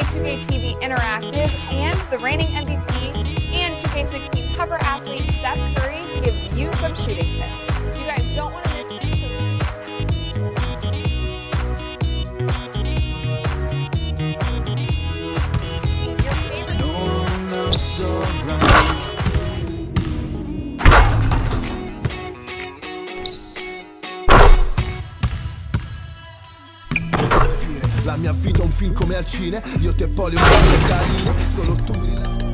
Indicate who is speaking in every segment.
Speaker 1: NBA2K TV Interactive, and the reigning MVP and 2K16 cover athlete Steph Curry gives you some shooting tips. You guys don't want to miss this. Your favorite.
Speaker 2: La mia vita è un film come al cine, io te polio un carine, solo tu mi rilassi.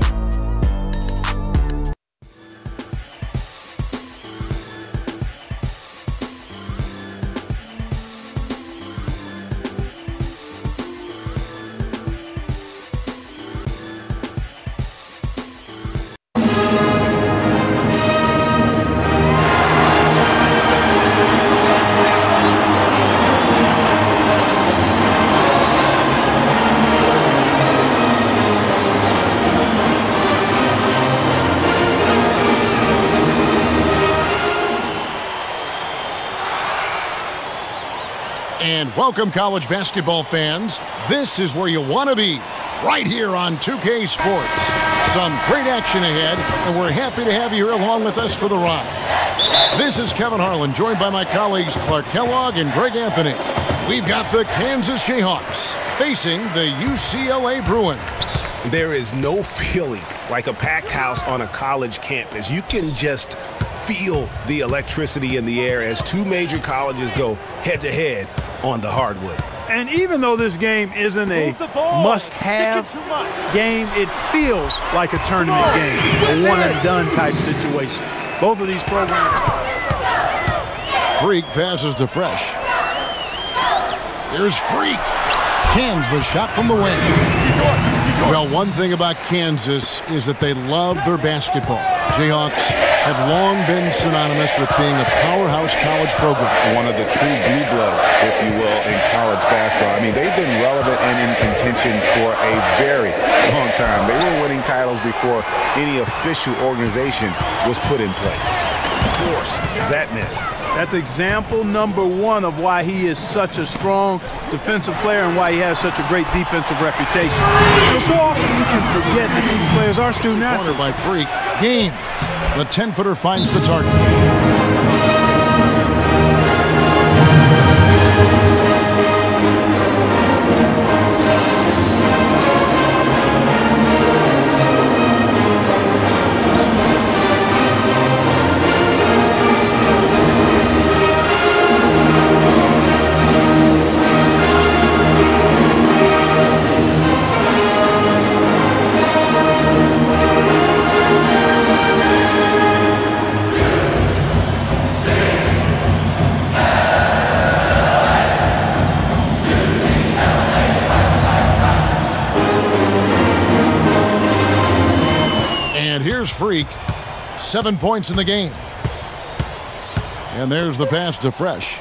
Speaker 3: And welcome, college basketball fans. This is where you want to be, right here on 2K Sports. Some great action ahead, and we're happy to have you here along with us for the ride. This is Kevin Harlan, joined by my colleagues Clark Kellogg and Greg Anthony. We've got the Kansas Jayhawks facing the UCLA Bruins.
Speaker 4: There is no feeling like a packed house on a college campus. You can just feel the electricity in the air as two major colleges go head-to-head on the hardwood.
Speaker 5: And even though this game isn't a must-have game, it feels like a tournament game, a one-and-done type situation. Both of these programs.
Speaker 3: Freak passes to Fresh. Here's Freak. Cans the shot from the wing. Well, one thing about Kansas is that they love their basketball. Jayhawks have long been synonymous with being a powerhouse college program.
Speaker 6: One of the true blue bloods, if you will, in college basketball. I mean, they've been relevant and in contention for a very long time. They were winning titles before any official organization was put in place.
Speaker 4: Force that miss.
Speaker 5: That's example number one of why he is such a strong defensive player and why he has such a great defensive reputation. So often you can forget that these players are student athletes.
Speaker 3: Corner by Freak. Gaines. The 10-footer finds the target. Freak, 7 points in the game. And there's the pass to Fresh.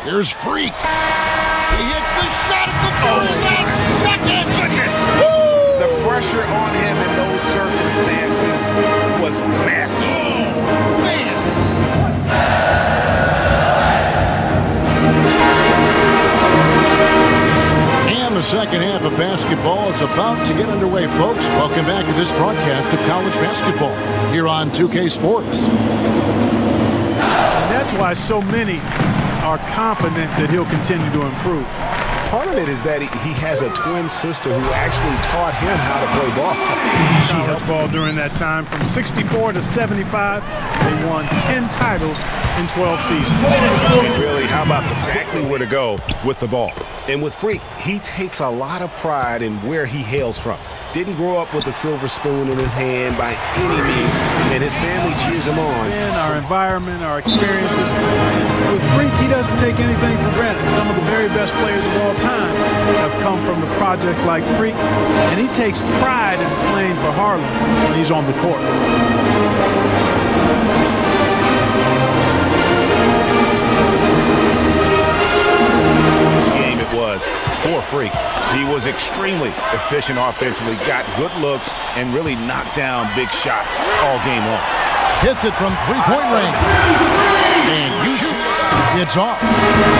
Speaker 3: Here's Freak. He hits the shot at the very last second.
Speaker 4: Goodness!
Speaker 3: Woo!
Speaker 4: The pressure on him in those circumstances was massive.
Speaker 3: Oh, man. The second half of basketball is about to get underway, folks. Welcome back to this broadcast of college basketball here on 2K Sports.
Speaker 5: And that's why so many are confident that he'll continue to improve.
Speaker 4: Part of it is that he has a twin sister who actually taught him how to play ball.
Speaker 5: She helped ball during that time from 64 to 75. They won 10 titles in 12 seasons.
Speaker 4: And really, how about exactly where to go with the ball? And with Freak, he takes a lot of pride in where he hails from. Didn't grow up with a silver spoon in his hand by any means, and his family cheers him on.
Speaker 5: And our environment, our experiences. With Freak, he doesn't take anything for granted. Some of the very best players of all time have come from the projects like Freak, and he takes pride in playing for Harlem when he's on the court.
Speaker 4: Game it was for Freak. He was extremely efficient offensively, got good looks, and really knocked down big shots all game long.
Speaker 3: Hits it from three-point range. And It's off.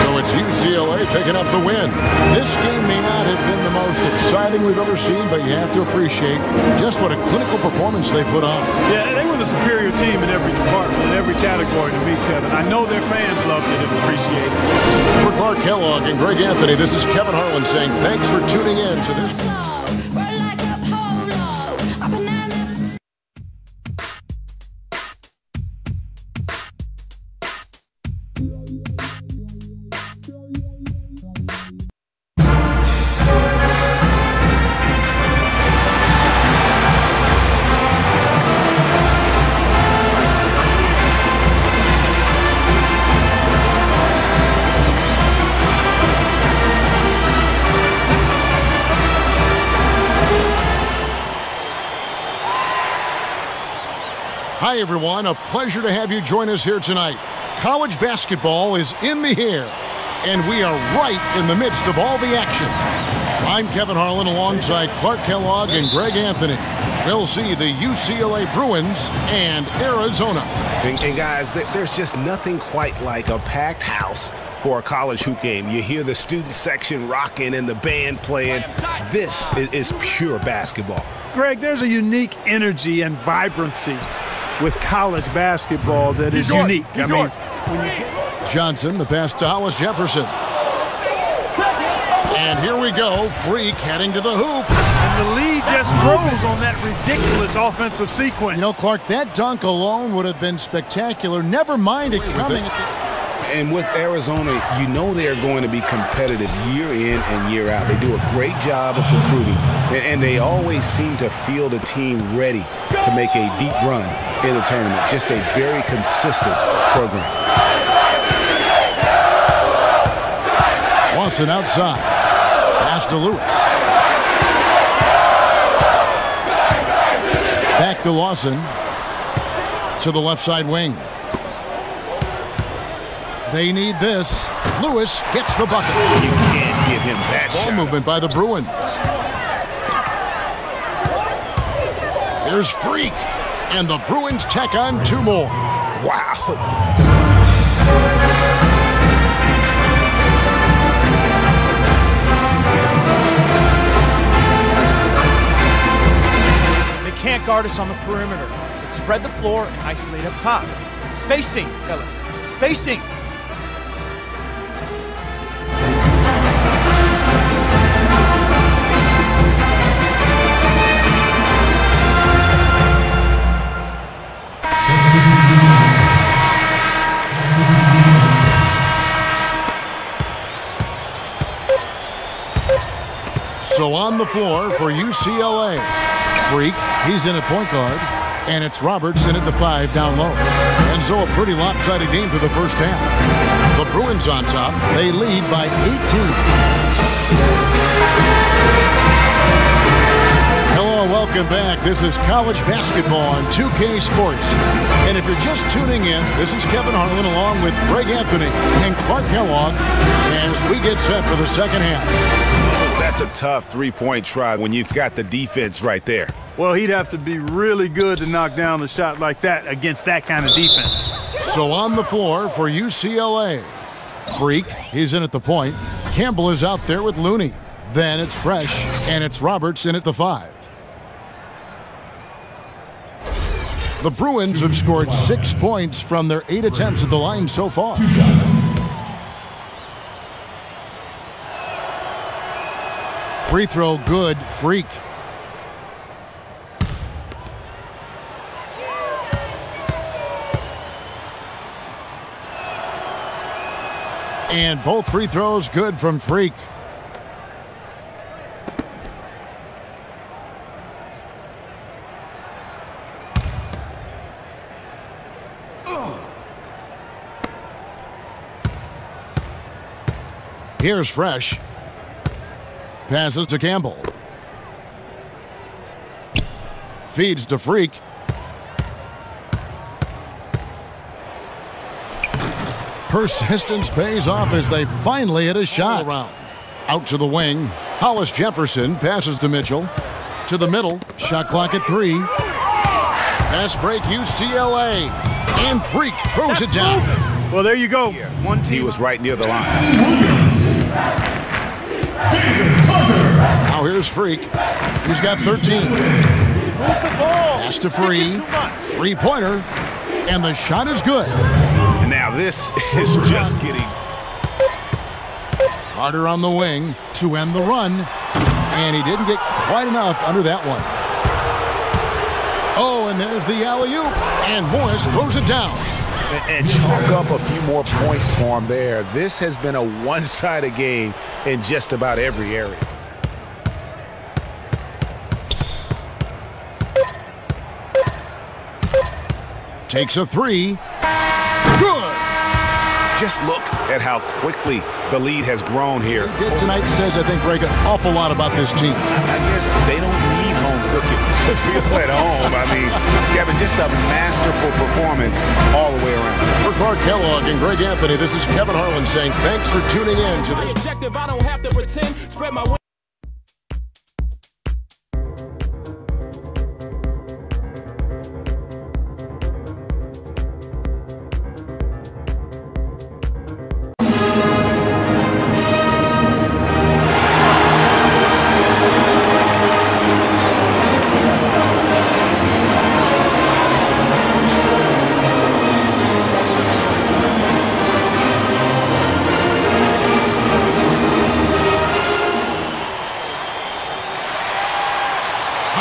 Speaker 3: So it's UCLA picking up the win. This game may not have been the most exciting we've ever seen, but you have to appreciate just what a clinical performance they put on.
Speaker 5: Yeah, they were the superior team in every department, in every category to me, Kevin. I know their fans loved it and appreciate it.
Speaker 3: For Clark Kellogg and Greg Anthony, this is Kevin Harlan saying thanks for tuning in to this. Hi, everyone. A pleasure to have you join us here tonight. College basketball is in the air, and we are right in the midst of all the action. I'm Kevin Harlan alongside Clark Kellogg and Greg Anthony. We'll see the UCLA Bruins and Arizona.
Speaker 4: And guys, there's just nothing quite like a packed house for a college hoop game. You hear the student section rocking and the band playing. This is pure basketball.
Speaker 5: Greg, there's a unique energy and vibrancy with college basketball that is unique. I mean, when you get
Speaker 3: Johnson, the pass to Hollis Jefferson. And here we go, Freak heading to the hoop.
Speaker 5: And the lead just grows on that ridiculous offensive sequence.
Speaker 3: You know, Clark, that dunk alone would have been spectacular. Never mind it coming.
Speaker 4: And with Arizona, you know they are going to be competitive year in and year out. They do a great job of recruiting, and they always seem to feel the team ready to make a deep run in the tournament. Just a very consistent program.
Speaker 3: Lawson outside. Pass to Lewis. Back to Lawson. To the left side wing. They need this. Lewis gets the bucket.
Speaker 4: You can't give him that
Speaker 3: ball
Speaker 4: shot.
Speaker 3: movement by the Bruins. Here's Freak. And the Bruins tack on two more.
Speaker 4: Wow.
Speaker 7: They can't guard us on the perimeter. Let's spread the floor and isolate up top. Spacing, fellas. Spacing.
Speaker 3: So on the floor for UCLA. Freak, he's in at point guard, and it's Roberts in at the 5 down low. And so a pretty lopsided game for the first half. The Bruins on top, they lead by 18. Hello, welcome back. This is college basketball on 2K Sports. And if you're just tuning in, this is Kevin Harlan along with Greg Anthony and Clark Kellogg as we get set for the second half.
Speaker 4: That's a tough three-point try when you've got the defense right there.
Speaker 5: Well, he'd have to be really good to knock down a shot like that against that kind of defense.
Speaker 3: So on the floor for UCLA. Freak, he's in at the point. Campbell is out there with Looney. Then it's Fresh, and it's Roberts in at the 5. The Bruins have scored 6 points from their 8 attempts at the line so far. Free throw good, Freak. And both free throws good from Freak. Here's Fresh. Passes to Campbell. Feeds to Freak. Persistence pays off as they finally hit a shot. Out to the wing. Hollis Jefferson passes to Mitchell. To the middle. Shot clock at 3. Fast break UCLA. And Freak throws it down.
Speaker 5: Well, there you go. One team.
Speaker 6: He was right near the line.
Speaker 3: Now here's Freak. He's got 13. Pass to Free. Three-pointer. And the shot is good.
Speaker 4: And now this is just getting...
Speaker 3: Carter on the wing to end the run. And he didn't get quite enough under that one. Oh, and there's the alley-oop. And Morris throws it down.
Speaker 6: And chalk up a few more points for him there. This has been a one-sided game in just about every area.
Speaker 3: Takes a three. Good.
Speaker 4: Just look at how quickly the lead has grown here.
Speaker 3: He did tonight says, I think, Greg, an awful lot about this team.
Speaker 4: I guess they don't need home cooking to feel at home. I mean, Kevin, just a masterful performance all the way around.
Speaker 3: For Clark Kellogg and Greg Anthony, this is Kevin Harlan saying thanks for tuning in to this.
Speaker 8: Objective, I don't have to pretend. Spread my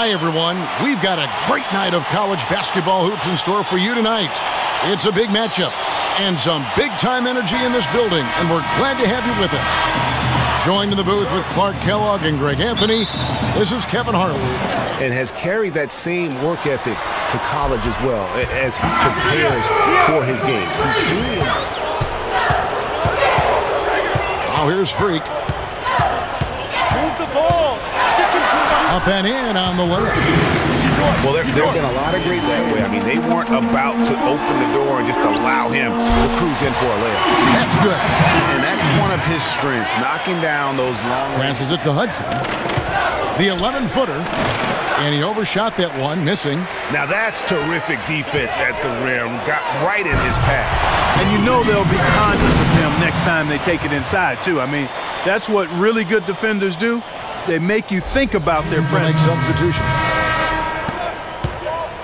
Speaker 3: Hi, everyone. We've got a great night of college basketball hoops in store for you tonight. It's a big matchup and some big-time energy in this building, and we're glad to have you with us. Joined in the booth with Clark Kellogg and Greg Anthony, this is Kevin Harlan.
Speaker 4: And has carried that same work ethic to college as well as he prepares for his games.
Speaker 3: Now here's Freak.
Speaker 7: Move the ball.
Speaker 3: Up and in on the way.
Speaker 4: Well, there have been a lot of great that way. I mean, they weren't about to open the door and just allow him to cruise in for a layup.
Speaker 3: That's good.
Speaker 4: And that's one of his strengths, knocking down those long ranges.
Speaker 3: Passes it to Hudson. The 11-footer. And he overshot that one, missing.
Speaker 4: Now that's terrific defense at the rim. Got right in his path.
Speaker 5: And you know they'll be conscious of him next time they take it inside, too. I mean, that's what really good defenders do. They make you think about their presence.
Speaker 3: Substitution.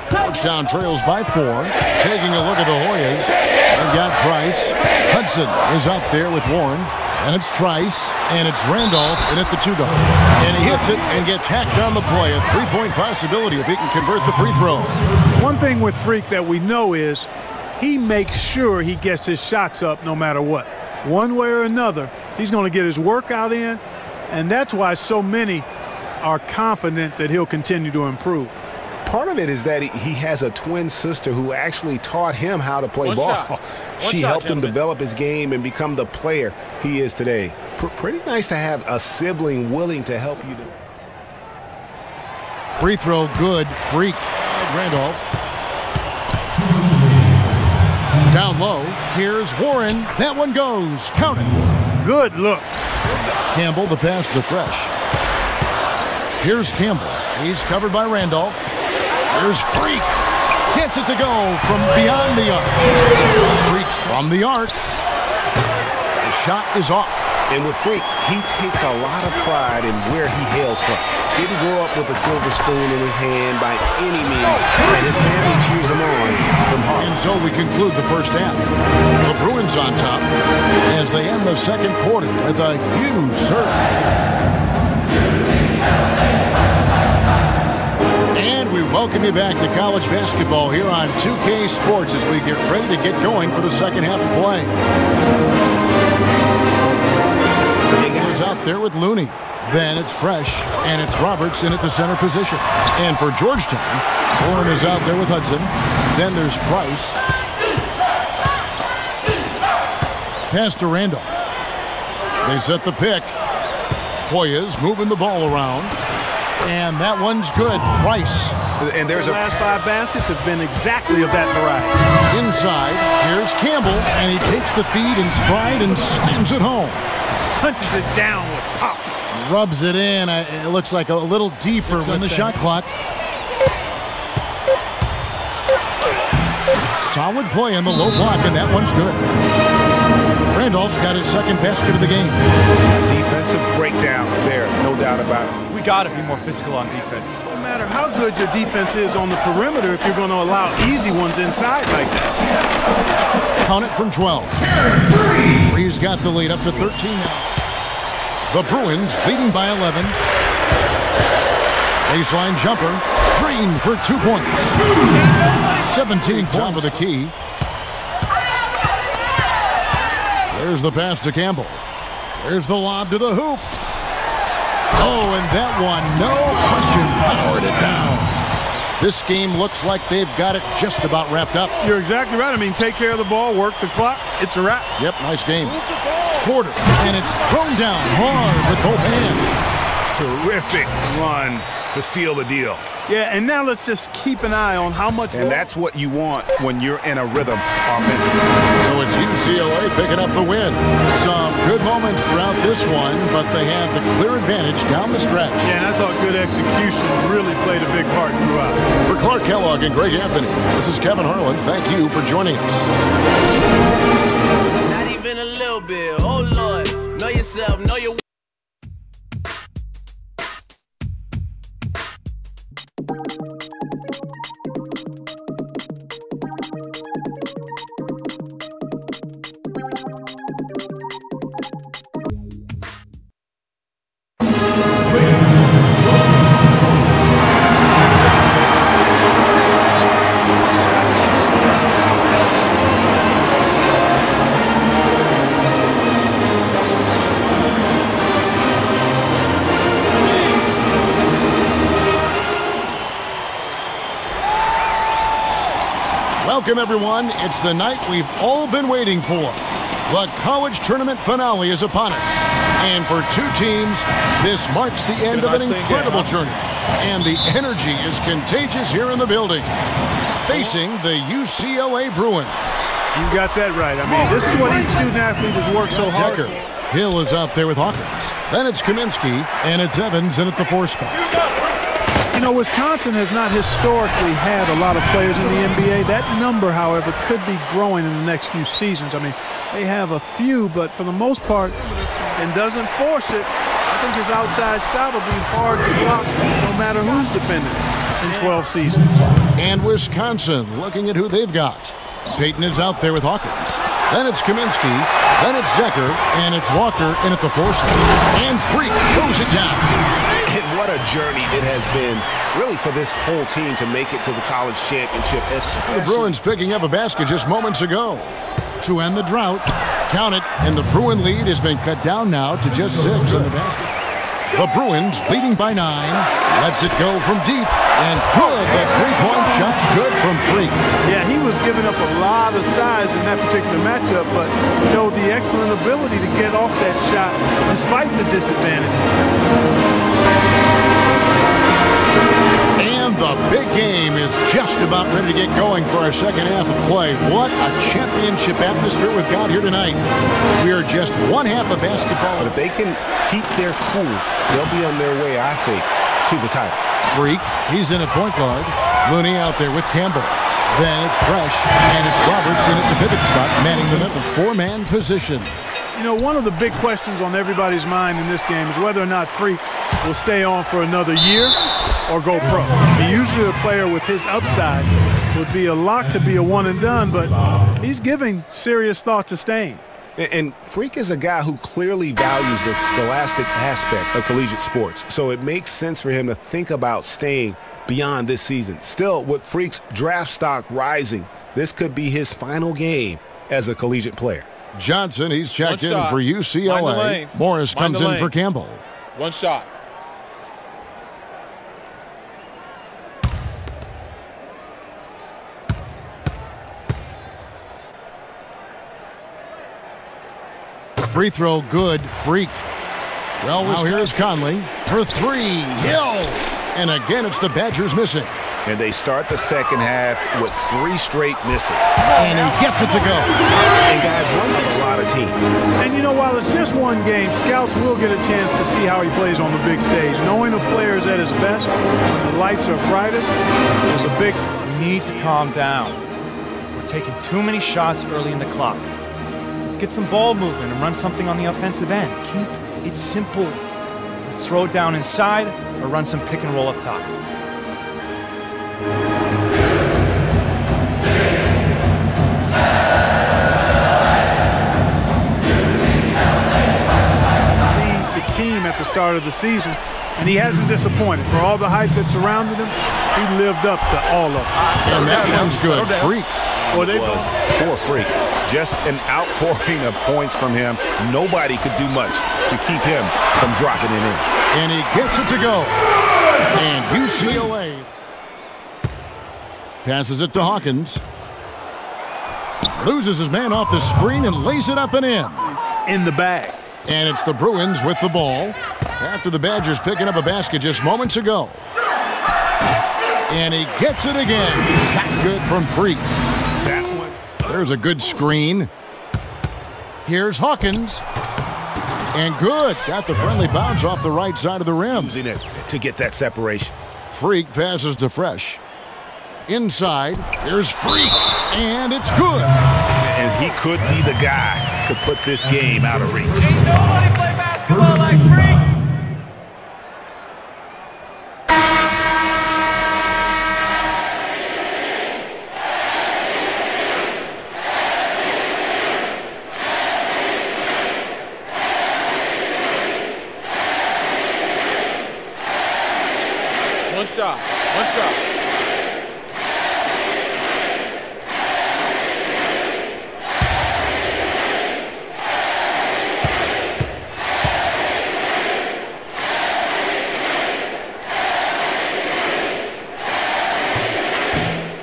Speaker 3: Georgetown trails by 4. Taking a look at the Hoyas. They've got Price. Hudson is out there with Warren. And it's Trice. And it's Randolph. And at the 2 guard. And he hits it and gets hacked on the play. A 3-point possibility if he can convert the free throw.
Speaker 5: One thing with Freak that we know is he makes sure he gets his shots up no matter what. One way or another, he's going to get his workout in. And that's why so many are confident that he'll continue to improve.
Speaker 4: Part of it is that he has a twin sister who actually taught him how to play ball. She helped him develop his game and become the player he is today. Pretty nice to have a sibling willing to help you.
Speaker 3: Free throw good. Freak. Randolph. Down low. Here's Warren. That one goes. Count it.
Speaker 5: Good look.
Speaker 3: Campbell, the pass to Fresh. Here's Campbell. He's covered by Randolph. Here's Freak. Gets it to go from beyond the arc. Freaks from the arc. The shot is off.
Speaker 4: And with Freak, he takes a lot of pride in where he hails from. Didn't grow up with a silver spoon in his hand by any means, and his family cheers him on from heart.
Speaker 3: And so we conclude the first half. The Bruins on top as they end the second quarter with a huge serve. And we welcome you back to college basketball here on 2K Sports as we get ready to get going for the second half of play. Is out there with Looney. Then it's Fresh, and it's Robertson at the center position. And for Georgetown, Warren is out there with Hudson. Then there's Price. Pass to Randolph. They set the pick. Hoyas moving the ball around. And that one's good. Price.
Speaker 4: And there's
Speaker 5: the last 5 baskets have been exactly of that variety.
Speaker 3: Inside, here's Campbell, and he takes the feed in stride and slams it home.
Speaker 5: Punches it down with pop.
Speaker 3: Rubs it in. It looks like a little deeper on the shot clock. Solid play on the low block, and that one's good. Randolph's got his second basket of the game.
Speaker 4: Defensive breakdown there, no doubt about it.
Speaker 7: We got to be more physical on defense.
Speaker 5: No matter how good your defense is on the perimeter, if you're going to allow easy ones inside like that.
Speaker 3: Count it from 12. He's got the lead up to 13 now. The Bruins leading by 11. Baseline jumper, drained for 2 points. 17 top of the key. There's the pass to Campbell. There's the lob to the hoop. Oh, and that one, no question, powered it down. This game looks like they've got it just about wrapped up.
Speaker 5: You're exactly right. I mean, take care of the ball, work the clock. It's a wrap.
Speaker 3: Yep, nice game. Porter, and it's thrown down hard with both hands.
Speaker 4: Terrific run to seal the deal.
Speaker 5: Yeah, and now let's just keep an eye on how much.
Speaker 4: And that's what you want when you're in a rhythm offensively.
Speaker 3: So it's UCLA picking up the win. Some good moments throughout this one, but they had the clear advantage down the stretch.
Speaker 5: Yeah, and I thought good execution really played a big part throughout.
Speaker 3: For Clark Kellogg and Greg Anthony, this is Kevin Harlan. Thank you for joining us.
Speaker 9: Not even a little bit. Oh, Lord. Know yourself. Know your...
Speaker 3: Welcome, everyone. It's the night we've all been waiting for. The college tournament finale is upon us. And for two teams, this marks the end of an incredible journey. And the energy is contagious here in the building. Facing the UCLA Bruins.
Speaker 5: You got that right. I mean, this is what each student athlete has worked so hard for.
Speaker 3: Hill is out there with Hawkins. Then it's Kaminsky, and it's Evans in at the 4 spot.
Speaker 5: You know, Wisconsin has not historically had a lot of players in the NBA. That number, however, could be growing in the next few seasons. I mean, they have a few, but for the most part, and doesn't force it. I think his outside shot will be hard to block no matter who's defending in 12 seasons.
Speaker 3: And Wisconsin looking at who they've got. Peyton is out there with Hawkins. Then it's Kaminsky. Then it's Decker. And it's Walker in at the 4 spot. And Freak throws it down.
Speaker 4: And what a journey it has been, really, for this whole team to make it to the college championship.
Speaker 3: The Bruins picking up a basket just moments ago to end the drought. Count it, and the Bruin lead has been cut down now to just 6 in the basket. The Bruins leading by 9. Lets it go from deep, and good. The three-point shot, good from Freak.
Speaker 5: Yeah, he was giving up a lot of size in that particular matchup, but showed the excellent ability to get off that shot despite the disadvantages.
Speaker 3: And the big game is just about ready to get going for our second half of play. What a championship atmosphere we've got here tonight. We are just one half of basketball.
Speaker 4: But if they can keep their cool, they'll be on their way, I think, to the title.
Speaker 3: Freak, he's in at point guard. Looney out there with Campbell. Then it's Fresh, and it's Robertson at the pivot spot, manning them at the 4-man position.
Speaker 5: You know, one of the big questions on everybody's mind in this game is whether or not Freak will stay on for another year or go pro. Usually a player with his upside would be a lock to be a one and done, but he's giving serious thought to staying.
Speaker 4: And Freak is a guy who clearly values the scholastic aspect of collegiate sports, so it makes sense for him to think about staying beyond this season. Still, with Freak's draft stock rising, this could be his final game as a collegiate player.
Speaker 3: Johnson, he's checked in for UCLA. Morris comes in for Campbell.
Speaker 8: One shot.
Speaker 3: Free throw good, Freak. Well, now here's Conley. For 3, Hill. And again, it's the Badgers missing.
Speaker 4: And they start the second half with 3 straight misses.
Speaker 3: And he gets it to go.
Speaker 4: And guys, one of a lot of teams.
Speaker 5: And you know, while it's just one game, scouts will get a chance to see how he plays on the big stage. Knowing a player is at his best, when the lights are brightest, is a big...
Speaker 7: You need to calm down. We're taking too many shots early in the clock. Let's get some ball movement and run something on the offensive end. Keep it simple. Let's throw it down inside or run some pick and roll up top.
Speaker 5: The team at the start of the season, and he hasn't disappointed. For all the hype that surrounded him, he lived up to all of it.
Speaker 3: And that one's good. Freak.
Speaker 4: Well, they was poor Freak. Just an outpouring of points from him. Nobody could do much to keep him from dropping it in.
Speaker 3: And he gets it to go. And UCLA passes it to Hawkins. Loses his man off the screen and lays it up and in
Speaker 5: the bag.
Speaker 3: And it's the Bruins with the ball after the Badgers picking up a basket just moments ago. And he gets it again. Shot good from Freak.
Speaker 4: That one.
Speaker 3: There's a good screen. Here's Hawkins. And good. Got the friendly bounce off the right side of the rim.
Speaker 4: Using it to get that separation.
Speaker 3: Freak passes to Fresh. Inside, here's Freak. And it's good.
Speaker 4: And he could be the guy to put this game out of reach.
Speaker 8: Ain't nobody play basketball like Freak. One shot. One shot.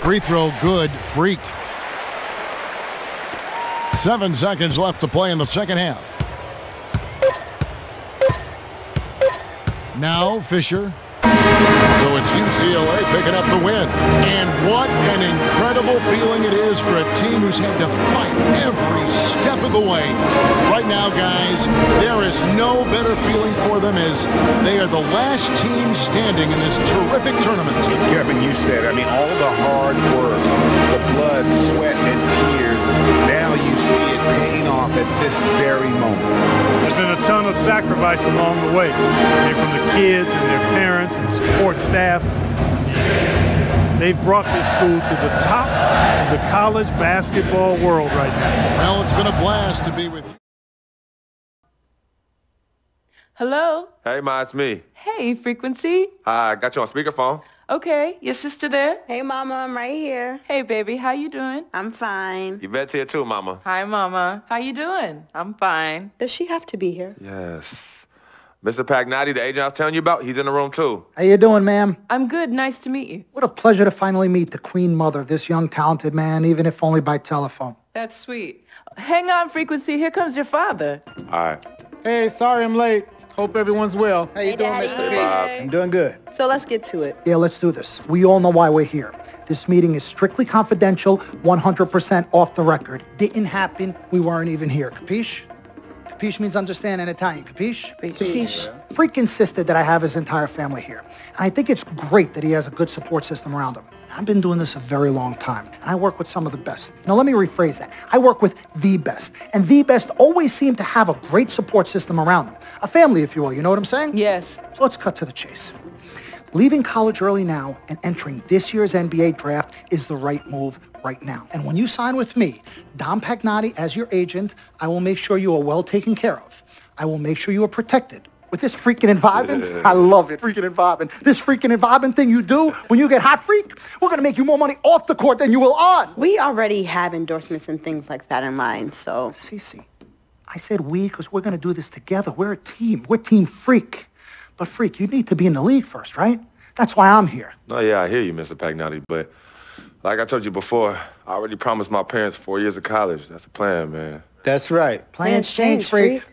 Speaker 3: Free throw good. Freak. 7 seconds left to play in the second half. Now Fisher. So it's UCLA picking up the win. And what an incredible feeling it is for a team who's had to fight every step of the way. Right now, guys, there is no better feeling for them as they are the last team standing in this terrific tournament.
Speaker 6: Kevin, you said, I mean, all the hard work, the blood, sweat, and tears, now you see it paying off at this very moment.
Speaker 5: There's been a ton of sacrifice along the way. From the kids and their parents and support staff. They've brought this school to the top of the college basketball world right now.
Speaker 3: Well, it's been a blast to be with you.
Speaker 10: Hello?
Speaker 11: Hey, Ma, it's me.
Speaker 10: Hey, Frequency.
Speaker 11: Hi, I got you on speakerphone.
Speaker 10: Okay, your sister there?
Speaker 12: Hey, Mama, I'm right here.
Speaker 10: Hey, baby, how you doing?
Speaker 12: I'm fine.
Speaker 11: Yvette's here too, Mama.
Speaker 10: Hi, Mama. How you doing? I'm fine.
Speaker 12: Does she have to be here?
Speaker 11: Yes. Mr. Pagnotti, the agent I was telling you about, he's in the room too.
Speaker 13: How you doing, ma'am?
Speaker 10: I'm good. Nice to meet you.
Speaker 13: What a pleasure to finally meet the queen mother of this young, talented man, even if only by telephone.
Speaker 10: That's sweet. Hang on, Frequency. Here comes your father.
Speaker 11: All right.
Speaker 14: Hey, sorry I'm late. Hope everyone's well.
Speaker 13: How you doing,
Speaker 12: Daddy.
Speaker 13: Mr.
Speaker 11: Hey, Bobs.
Speaker 14: I'm doing good.
Speaker 12: So let's get to it.
Speaker 13: Yeah, let's do this. We all know why we're here. This meeting is strictly confidential, 100% off the record. Didn't happen. We weren't even here. Capiche? Capiche means understand in Italian. Capiche?
Speaker 12: Capiche.
Speaker 13: Freak insisted that I have his entire family here. And I think it's great that he has a good support system around him. I've been doing this a very long time, and I work with some of the best. Now, let me rephrase that. I work with the best, and the best always seem to have a great support system around them. A family, if you will. You know what I'm saying?
Speaker 10: Yes.
Speaker 13: So let's cut to the chase. Leaving college early now and entering this year's NBA draft is the right move right now. And when you sign with me, Dom Pagnotti, as your agent, I will make sure you are well taken care of. I will make sure you are protected. With this freaking and vibing, I love it, freaking and vibing. This freaking and vibing thing you do when you get hot, freak, we're going to make you more money off the court than you will on.
Speaker 12: We already have endorsements and things like that in mind, so.
Speaker 13: Cece, I said we because we're going to do this together. We're a team. We're Team Freak. But, Freak, you need to be in the league first, right? That's why I'm here.
Speaker 11: No, yeah, I hear you, Mr. Pagnotti, but like I told you before, I already promised my parents 4 years of college. That's the plan, man.
Speaker 14: That's right.
Speaker 13: Plans change, Freak.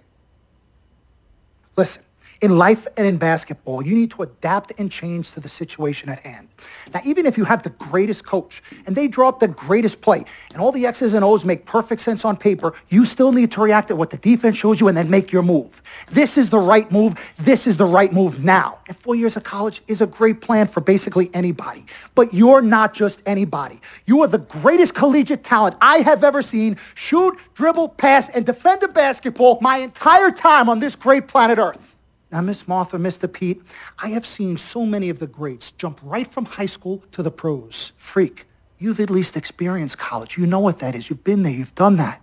Speaker 13: Listen, In life and in basketball, you need to adapt and change to the situation at hand. Now, even if you have the greatest coach and they draw up the greatest play and all the X's and O's make perfect sense on paper, you still need to react to what the defense shows you and then make your move. This is the right move. This is the right move now. And 4 years of college is a great plan for basically anybody. But you're not just anybody. You are the greatest collegiate talent I have ever seen shoot, dribble, pass, and defend a basketball my entire time on this great planet Earth. Now, Miss Martha, Mr. Pete, I have seen so many of the greats jump right from high school to the pros. Freak, you've at least experienced college. You know what that is. You've been there. You've done that.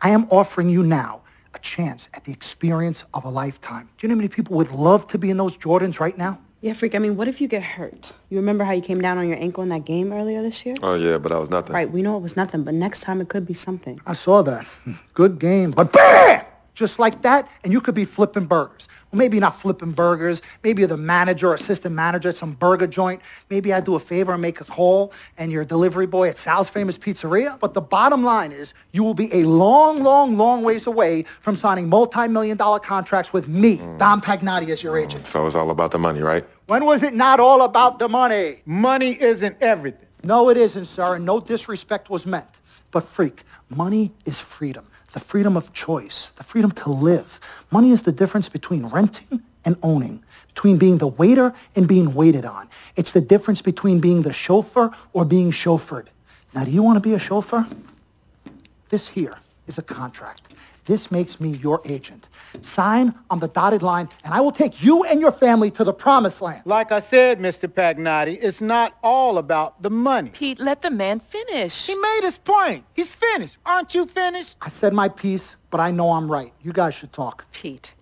Speaker 13: I am offering you now a chance at the experience of a lifetime. Do you know how many people would love to be in those Jordans right now?
Speaker 12: Yeah, Freak, I mean, what if you get hurt? You remember how you came down on your ankle in that game earlier this year?
Speaker 11: Oh, yeah, but that was nothing.
Speaker 12: Right, we know it was nothing, but next time it could be something.
Speaker 13: I saw that. Good game, but BAM! Just like that, and you could be flipping burgers. Well, maybe not flipping burgers. Maybe you're the manager or assistant manager at some burger joint. Maybe I do a favor and make a call, and you're a delivery boy at Sal's Famous Pizzeria. But the bottom line is you will be a long, long, long ways away from signing multi-million-dollar contracts with me, Dom Pagnotti, as your agent.
Speaker 11: So it's all about the money, right?
Speaker 13: When was it not all about the money?
Speaker 14: Money isn't everything.
Speaker 13: No, it isn't, sir, and no disrespect was meant. But Freak, money is freedom. The freedom of choice, the freedom to live. Money is the difference between renting and owning, between being the waiter and being waited on. It's the difference between being the chauffeur or being chauffeured. Now, do you want to be a chauffeur? This here is a contract. This makes me your agent. Sign on the dotted line, and I will take you and your family to the promised land.
Speaker 14: Like I said, Mr. Pagnotti, it's not all about the money.
Speaker 10: Pete, let the man finish.
Speaker 14: He made his point. He's finished. Aren't you finished?
Speaker 13: I said my piece, but I know I'm right. You guys should talk.
Speaker 10: Pete,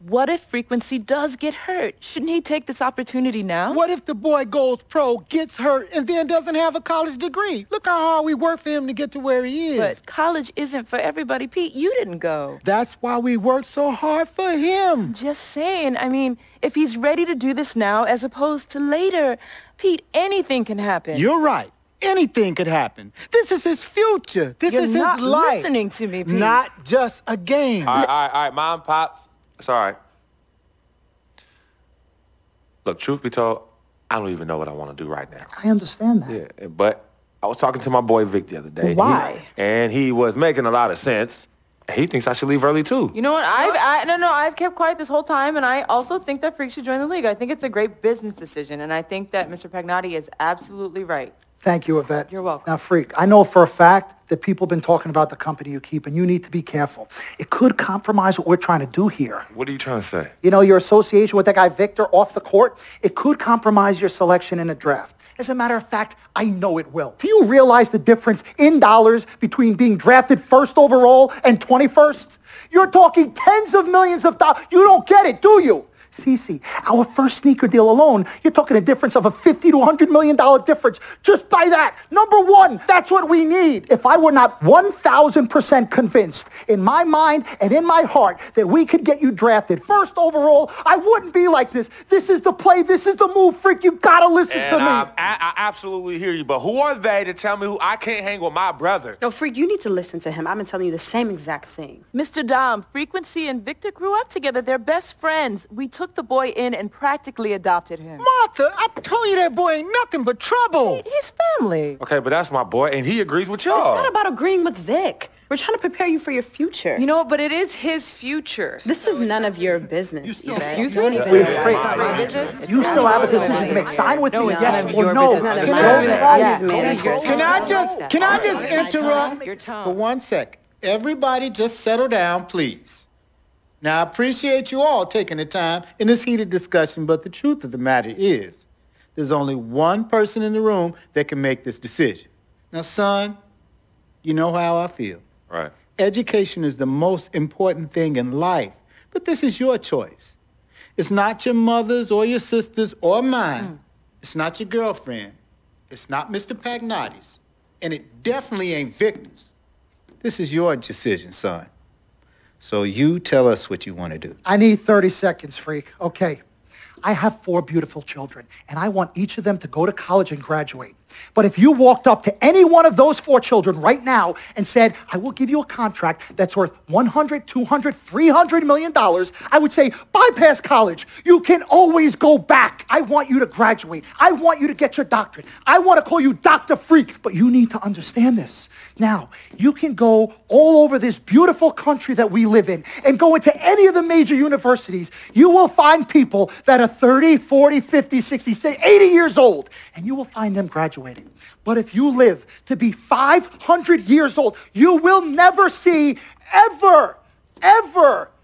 Speaker 10: what if Frequency does get hurt? Shouldn't he take this opportunity now?
Speaker 14: What if the boy goes pro, gets hurt, and then doesn't have a college degree? Look how hard we work for him to get to where he is.
Speaker 10: But college isn't for everybody. Pete, you didn't go.
Speaker 14: That's why we work so hard for him.
Speaker 10: Just saying. I mean, if he's ready to do this now as opposed to later, Pete, anything can happen.
Speaker 14: You're right. Anything could happen. This is his future. This is his life.
Speaker 10: You're not listening to me, Pete.
Speaker 14: Not just a game.
Speaker 11: All right, Mom, Pops. It's all right. Look, truth be told, I don't even know what I want to do right now.
Speaker 13: I understand that.
Speaker 11: Yeah, but I was talking to my boy Vic the other day.
Speaker 10: Why?
Speaker 11: And he was making a lot of sense. He thinks I should leave early, too.
Speaker 10: You know what? I've kept quiet this whole time, and I also think that Freak should join the league. I think it's a great business decision, and I think that Mr. Pagnotti is absolutely right.
Speaker 13: Thank you, Yvette.
Speaker 10: You're welcome.
Speaker 13: Now, Freak, I know for a fact that people have been talking about the company you keep, and you need to be careful. It could compromise what we're trying to do here.
Speaker 11: What are you trying to say?
Speaker 13: You know, your association with that guy Victor off the court, it could compromise your selection in a draft. As a matter of fact, I know it will. Do you realize the difference in dollars between being drafted first overall and 21st? You're talking tens of millions of dollars. You don't get it, do you? Cece, our first sneaker deal alone, you're talking a difference of a $50 to $100 million difference just by that. Number one, that's what we need. If I were not 1,000% convinced in my mind and in my heart that we could get you drafted first overall, I wouldn't be like this. This is the play. This is the move, Freak. You gotta listen to me.
Speaker 11: I absolutely hear you, but who are they to tell me who I can't hang with my brother?
Speaker 12: No, Freak, you need to listen to him. I've been telling you the same exact thing.
Speaker 10: Mr. Dom, Frequency and Victor grew up together. They're best friends. We took the boy in and practically adopted him.
Speaker 14: Martha, I told you that boy ain't nothing but trouble.
Speaker 10: He's family.
Speaker 11: Okay, but that's my boy, and he agrees with y'all.
Speaker 12: It's not about agreeing with Vic. We're trying to prepare you for your future.
Speaker 10: You know what? But it is his future.
Speaker 12: This is none of your business.
Speaker 10: Excuse me?
Speaker 13: You still have a decision to make. Sign with me, yes or no.
Speaker 14: Can I just interrupt for 1 second? Everybody just settle down, please. Now, I appreciate you all taking the time in this heated discussion, but the truth of the matter is there's only one person in the room that can make this decision. Now, son, you know how I feel.
Speaker 11: Right.
Speaker 14: Education is the most important thing in life, but this is your choice. It's not your mother's or your sister's or mine. It's not your girlfriend. It's not Mr. Pagnotti's. And it definitely ain't Victor's. This is your decision, son. So you tell us what you want to do.
Speaker 13: I need 30 seconds, Freak. Okay. I have 4 beautiful children, and I want each of them to go to college and graduate. But if you walked up to any one of those 4 children right now and said, I will give you a contract that's worth $100, $200, $300 million, I would say, bypass college. You can always go back. I want you to graduate. I want you to get your doctorate. I want to call you Dr. Freak. But you need to understand this. Now, you can go all over this beautiful country that we live in and go into any of the major universities. You will find people that are 30, 40, 50, 60, 80 years old, and you will find them graduating. But if you live to be 500 years old, you will never see ever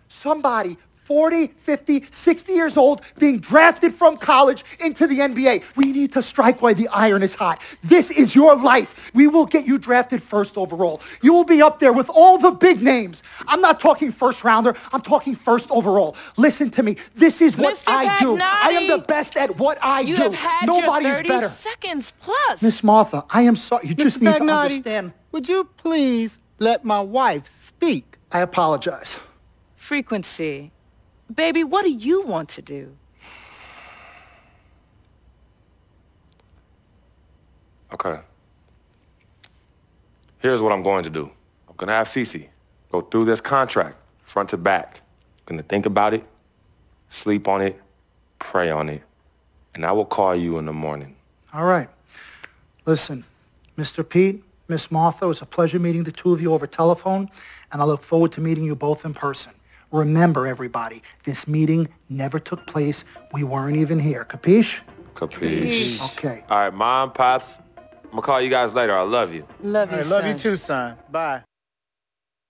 Speaker 13: somebody 40, 50, 60 years old being drafted from college into the NBA. We need to strike while the iron is hot. This is your life. We will get you drafted first overall. You will be up there with all the big names. I'm not talking first rounder. I'm talking first overall. Listen to me. This is what I do. I am the best at what I do.
Speaker 15: You have had
Speaker 13: Nobody
Speaker 15: your 30
Speaker 13: is better.
Speaker 15: seconds plus.
Speaker 13: Miss Martha, I am sorry. You just need to
Speaker 14: Pagnotti,
Speaker 13: understand.
Speaker 14: Would you please let my wife speak?
Speaker 13: I apologize.
Speaker 15: Frequency. Baby, what do you want to do?
Speaker 11: Okay. Here's what I'm going to do. I'm going to have Cece go through this contract, front to back. I'm going to think about it, sleep on it, pray on it, and I will call you in the morning.
Speaker 13: All right. Listen, Mr. Pete, Miss Martha, it was a pleasure meeting the two of you over telephone, and I look forward to meeting you both in person. Remember, everybody, this meeting never took place. We weren't even here. Capiche?
Speaker 11: Capiche.
Speaker 13: Okay.
Speaker 11: All right, Mom, Pops, I'm going to call you guys later. I love you.
Speaker 15: Love you,
Speaker 14: I love you too, son. Bye.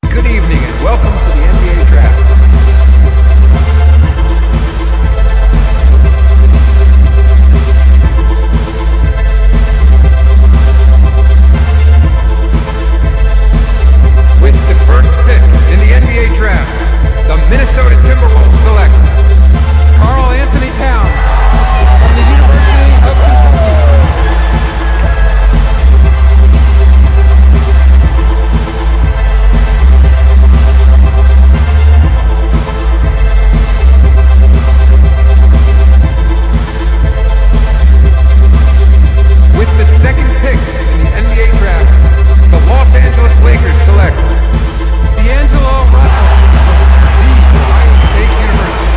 Speaker 16: Good evening and welcome to the NBA Draft. With the first pick in the NBA Draft, the Minnesota Timberwolves select KARL-ANTHONY Towns from the University of Kentucky. With the second pick in the NBA Draft, the Los Angeles Lakers select D'Angelo Russell, the Ohio State University.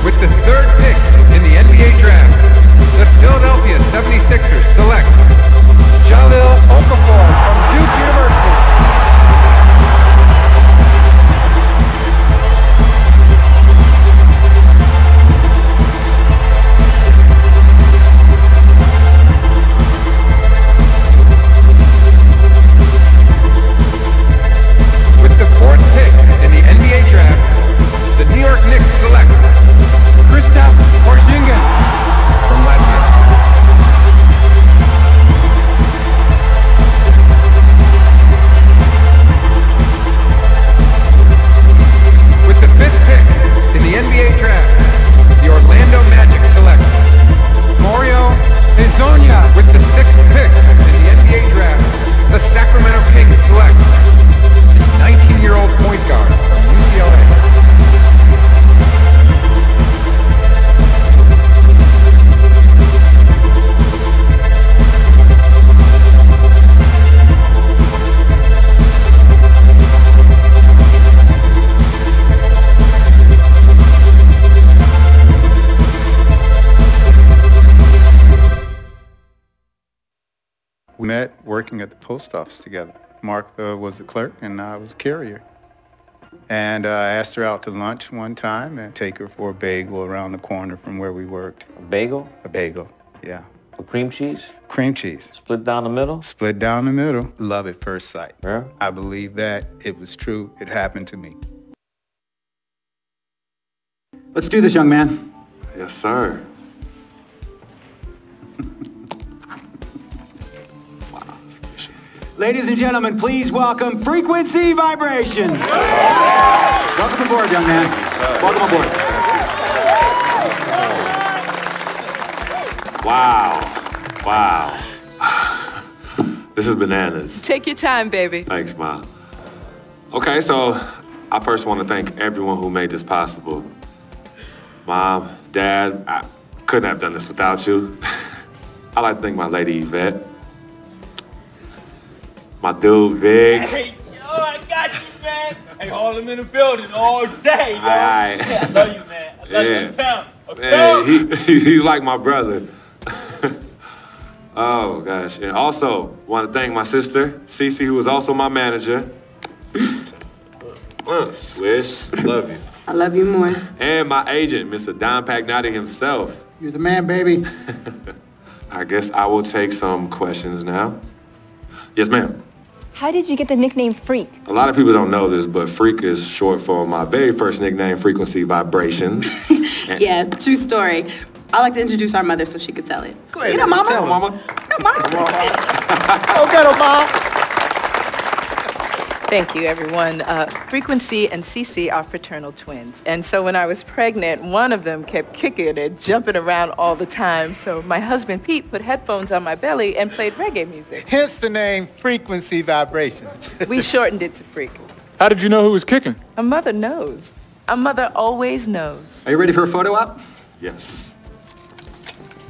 Speaker 16: With the third pick in the NBA Draft, the Philadelphia 76ers select JAHLIL from Duke University. With the fourth pick in the NBA Draft, the New York Knicks select Kristaps Porzingis from Latvia. With the fifth pick in the NBA Draft, the Orlando Magic select Mario Hezonja. With the sixth pick in the NBA Draft, the Sacramento Kings select the 19-year-old point guard from UCLA.
Speaker 14: We met working at the post office together. Mark was the clerk and I was a carrier. And I asked her out to lunch one time and take her for a bagel around the corner from where we worked.
Speaker 17: A bagel?
Speaker 14: A bagel, yeah.
Speaker 17: With cream cheese?
Speaker 14: Cream cheese.
Speaker 17: Split down the middle?
Speaker 14: Split down the middle. Love at first sight.
Speaker 17: Yeah?
Speaker 14: I believe that. It was true. It happened to me.
Speaker 18: Let's do this, young man.
Speaker 11: Yes, sir.
Speaker 18: Ladies and gentlemen, please welcome Frequency Vibration. Welcome aboard, young man. Welcome aboard.
Speaker 11: Wow. Wow. This is bananas.
Speaker 15: Take your time, baby.
Speaker 11: Thanks, Ma. Okay, so I first want to thank everyone who made this possible. Mom, Dad, I couldn't have done this without you. I'd like to thank my lady Yvette. My dude, Vic.
Speaker 8: Hey, yo, I got you, man. Hey, Harlem in the building all day, yo.
Speaker 11: Aye.
Speaker 8: Yeah, I love you, man. I love you, town.
Speaker 11: Man, he's like my brother. Oh, gosh. And also, want to thank my sister, Cece, who is also my manager. Swish, love you.
Speaker 12: I love you more.
Speaker 11: And my agent, Mr. Don Pagnotti himself.
Speaker 14: You're the man, baby.
Speaker 11: I guess I will take some questions now. Yes, ma'am.
Speaker 19: How did you get the nickname Freak?
Speaker 11: A lot of people don't know this, but Freak is short for my very first nickname, Frequency Vibrations.
Speaker 12: Yeah, true story. I like to introduce our mother so she could tell it.
Speaker 14: Go ahead.
Speaker 12: Get up, Mama.
Speaker 11: Tell Mama.
Speaker 12: Come on.
Speaker 14: Go get her, Mom.
Speaker 20: Thank you, everyone. Frequency and Cece are fraternal twins. And so when I was pregnant, one of them kept kicking and jumping around all the time. So my husband, Pete, put headphones on my belly and played reggae music.
Speaker 14: Hence the name Frequency Vibrations.
Speaker 20: We shortened it to Freak.
Speaker 8: How did you know who was kicking?
Speaker 20: A mother knows. A mother always knows.
Speaker 18: Are you ready for a photo op?
Speaker 11: Yes.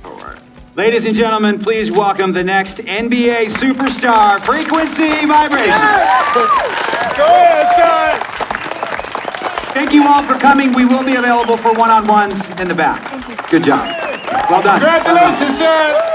Speaker 11: All right.
Speaker 18: Ladies and gentlemen, please welcome the next NBA superstar, Frequency Vibrations.
Speaker 14: Go ahead, son.
Speaker 18: Thank you all for coming. We will be available for one-on-ones in the back. Good job. Well done.
Speaker 14: Congratulations, son.